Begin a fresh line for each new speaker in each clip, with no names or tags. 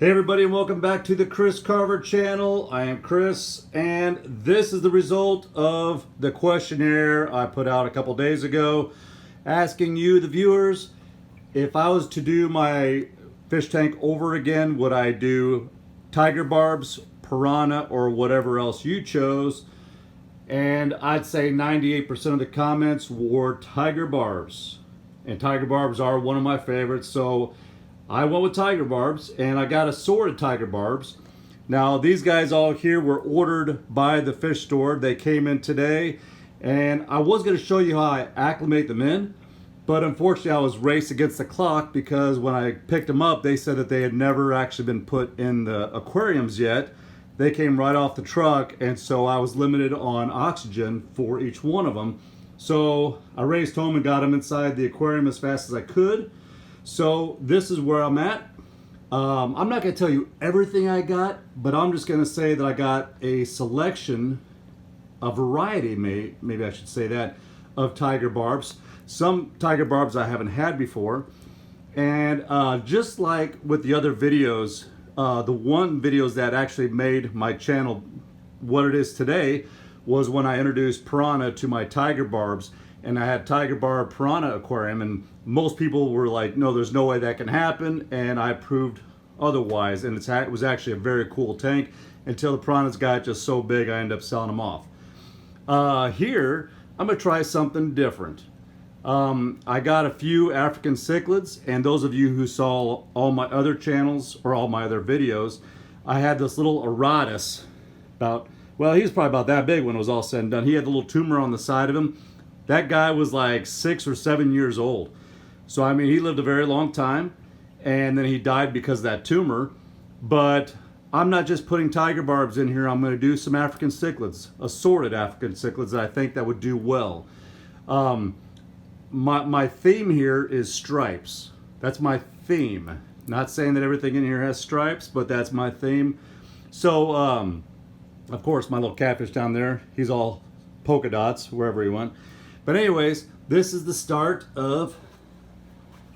Hey everybody, and welcome back to the Chris Carver channel. I am Chris, and this is the result of the questionnaire I put out a couple days ago asking you, the viewers, if I was to do my fish tank over again, would I do tiger barbs, piranha, or whatever else you chose? And I'd say 98% of the comments were tiger barbs. And tiger barbs are one of my favorites, so I went with tiger barbs, and I got assorted tiger barbs. Now, these guys all here were ordered by the fish store. They came in today, and I was going to show you how I acclimate them in, but unfortunately I was raced against the clock because when I picked them up, they said that they had never actually been put in the aquariums yet. They came right off the truck, and so I was limited on oxygen for each one of them. So I raced home and got them inside the aquarium as fast as I could. So this is where I'm at. I'm not going to tell you everything I got, but I'm just going to say that I got a selection, a variety, maybe I should say that, of tiger barbs. Some tiger barbs I haven't had before. And just like with the other videos, the one videos that actually made my channel what it is today was when I introduced piranha to my tiger barbs. And I had tiger barb piranha aquarium, and most people were like, no, there's no way that can happen, and I proved otherwise. And it was actually a very cool tank until the piranhas got just so big I ended up selling them off. Here I'm gonna try something different. I got a few African cichlids, and those of you who saw all my other channels or all my other videos, I had this little Aratus, well, he was probably about that big when it was all said and done. He had the little tumor on the side of him. That guy was like 6 or 7 years old. So, I mean, he lived a very long time, and then he died because of that tumor. But I'm not just putting tiger barbs in here. I'm going to do some African cichlids, assorted African cichlids that I think that would do well. My theme here is stripes. That's my theme. Not saying that everything in here has stripes, but that's my theme. So, of course, my little catfish down there, he's all polka dots wherever he went. But anyways, this is the start of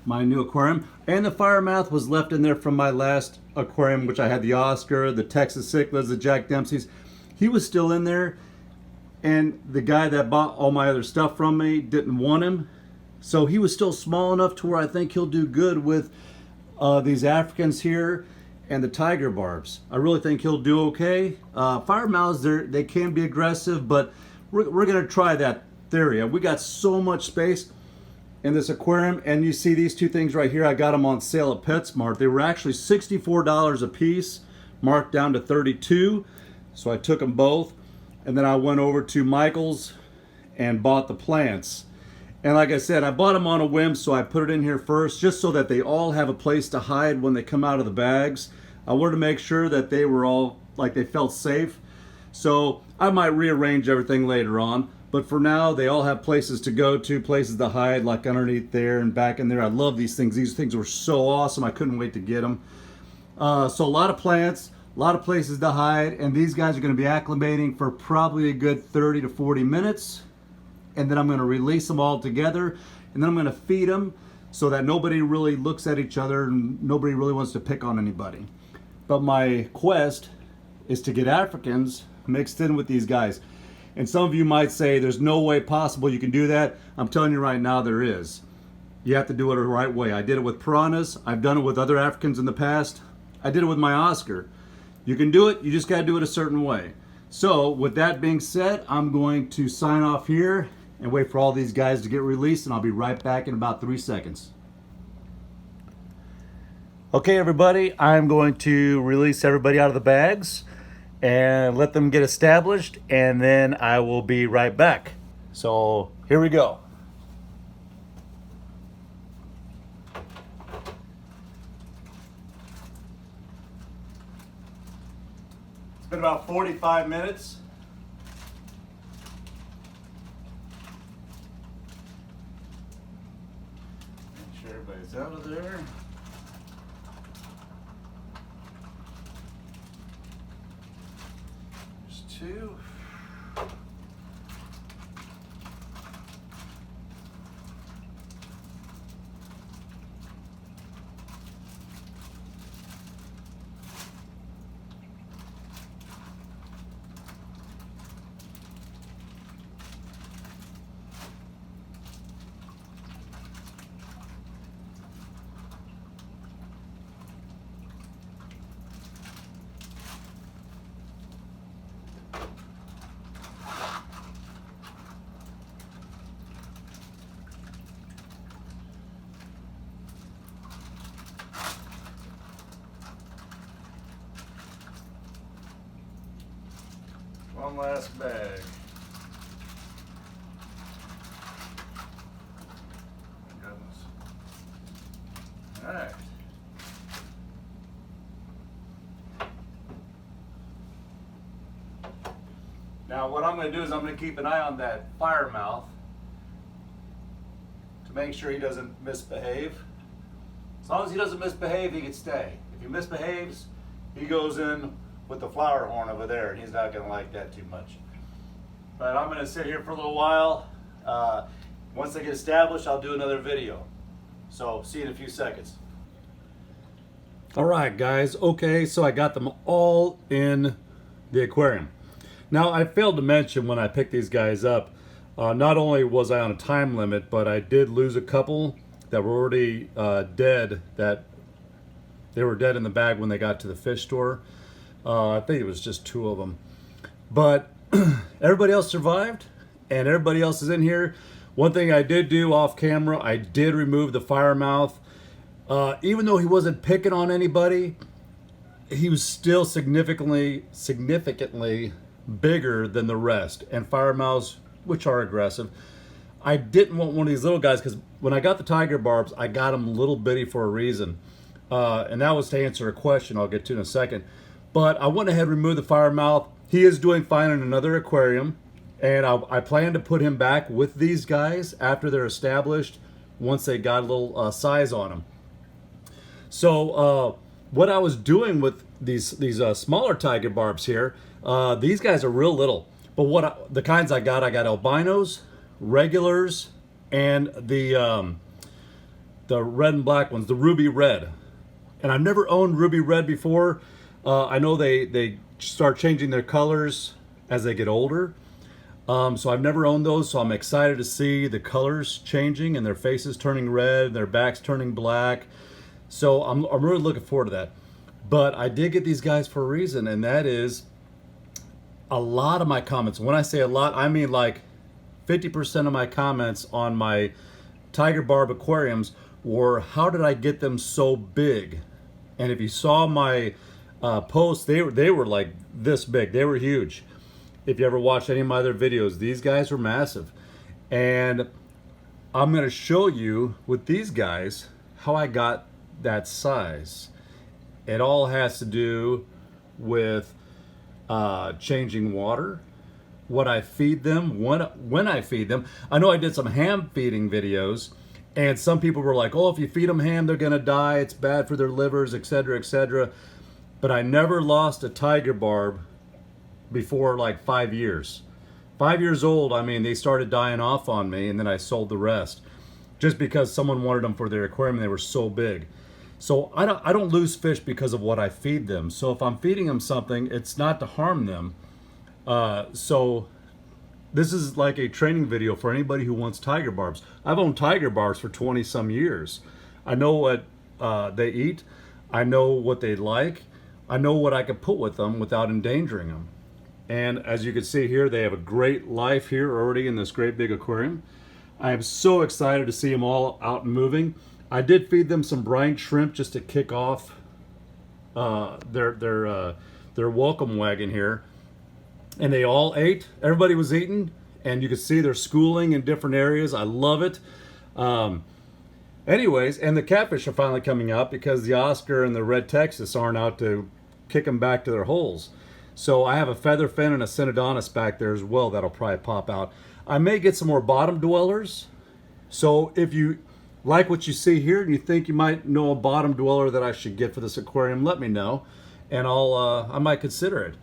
my new aquarium. And the fire mouth was left in there from my last aquarium, which I had the Oscar, the Texas cichlids, the Jack Dempseys. He was still in there. And the guy that bought all my other stuff from me didn't want him. So he was still small enough to where I think he'll do good with these Africans here and the tiger barbs. I really think he'll do okay. Fire mouths, they can be aggressive, but we're going to try that theory. We got so much space in this aquarium, and you see these two things right here. I got them on sale at PetSmart. They were actually $64 a piece, marked down to $32. So I took them both, and then I went over to Michael's and bought the plants. And like I said, I bought them on a whim, so I put it in here first, just so that they all have a place to hide when they come out of the bags. I wanted to make sure that they were all, like, they felt safe. So I might rearrange everything later on. But for now, they all have places to go to, places to hide, like underneath there and back in there. I love these things. These things were so awesome. I couldn't wait to get them. So a lot of plants, a lot of places to hide. And these guys are going to be acclimating for probably a good 30 to 40 minutes. And then I'm going to release them all together. And then I'm going to feed them so that nobody really looks at each other and nobody really wants to pick on anybody. But my quest is to get Africans mixed in with these guys. And some of you might say, there's no way possible you can do that. I'm telling you right now, there is. You have to do it the right way. I did it with piranhas. I've done it with other Africans in the past. I did it with my Oscar. You can do it, you just got to do it a certain way. So with that being said, I'm going to sign off here and wait for all these guys to get released, and I'll be right back in about 3 seconds. Okay, everybody, I'm going to release everybody out of the bags and let them get established, and then I will be right back. So here we go. It's been about 45 minutes. Make sure everybody's out of there. Two. One last bag. Goodness. All right. Now what I'm going to do is I'm going to keep an eye on that fire mouth to make sure he doesn't misbehave. As long as he doesn't misbehave, he can stay. If he misbehaves, he goes in with the flower horn over there, and he's not going to like that too much. But I'm going to sit here for a little while. Once they get established, I'll do another video. So see you in a few seconds. All right, guys. Okay, so I got them all in the aquarium. Now, I failed to mention when I picked these guys up, not only was I on a time limit, but I did lose a couple that were already dead, that they were dead in the bag when they got to the fish store. I think it was just 2 of them. But everybody else survived, and everybody else is in here. One thing I did do off camera, I did remove the fire mouth. Even though he wasn't picking on anybody, he was still significantly bigger than the rest. And fire mouths, which are aggressive. I didn't want one of these little guys because when I got the tiger barbs, I got them little bitty for a reason. And that was to answer a question I'll get to in a second. But I went ahead and removed the fire mouth. He is doing fine in another aquarium. And I plan to put him back with these guys after they're established, once they got a little size on them. So what I was doing with these smaller tiger barbs here, these guys are real little. But the kinds I got albinos, regulars, and the red and black ones, the ruby red. And I've never owned ruby red before. I know they start changing their colors as they get older. So I've never owned those, so I'm excited to see the colors changing and their faces turning red, their backs turning black. So I'm really looking forward to that. But I did get these guys for a reason, and that is a lot of my comments. When I say a lot, I mean like 50% of my comments on my tiger barb aquariums were, how did I get them so big? And if you saw my posts, they were like this big. They were huge. If you ever watched any of my other videos, these guys are massive. And I'm going to show you with these guys how I got that size. It all has to do with changing water, what I feed them, when I feed them. I know I did some ham feeding videos, and some people were like, oh, if you feed them ham, they're going to die. It's bad for their livers, etc., etc. But I never lost a tiger barb before like 5 years. 5 years old, I mean, they started dying off on me, and then I sold the rest just because someone wanted them for their aquarium and they were so big. So I don't lose fish because of what I feed them. So if I'm feeding them something, it's not to harm them. So this is like a training video for anybody who wants tiger barbs. I've owned tiger barbs for 20 some years. I know what they eat. I know what they like. I know what I could put with them without endangering them. And as you can see here, they have a great life here already in this great big aquarium. I am so excited to see them all out and moving. I did feed them some brine shrimp just to kick off their welcome wagon here. And they all ate. Everybody was eating. And you can see they're schooling in different areas. I love it. Anyways, and the catfish are finally coming out because the Oscar and the Red Texas aren't out to kick them back to their holes. So I have a featherfin and a Synodontis back there as well that'll probably pop out. I may get some more bottom dwellers. So if you like what you see here and you think you might know a bottom dweller that I should get for this aquarium, let me know, and I might consider it.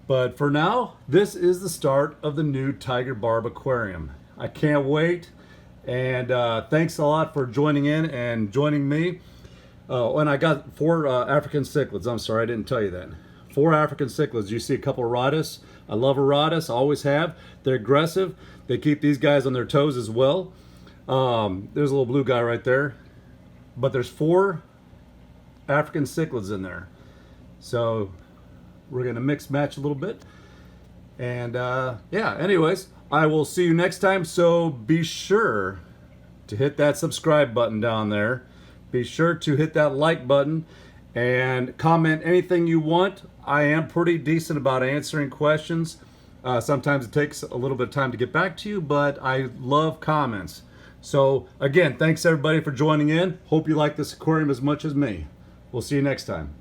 But for now, this is the start of the new tiger barb aquarium. I can't wait, and thanks a lot for joining in and joining me. And I got 4 African cichlids. I'm sorry, I didn't tell you that. 4 African cichlids. You see a couple of Rhodus. I love a Rhodus, always have. They're aggressive. They keep these guys on their toes as well. There's a little blue guy right there. But there's 4 African cichlids in there. So we're going to mix match a little bit. And yeah, anyways, I will see you next time. So be sure to hit that subscribe button down there. Be sure to hit that like button and comment anything you want. I am pretty decent about answering questions. Sometimes it takes a little bit of time to get back to you, but I love comments. So again, thanks everybody for joining in. Hope you like this aquarium as much as me. We'll see you next time.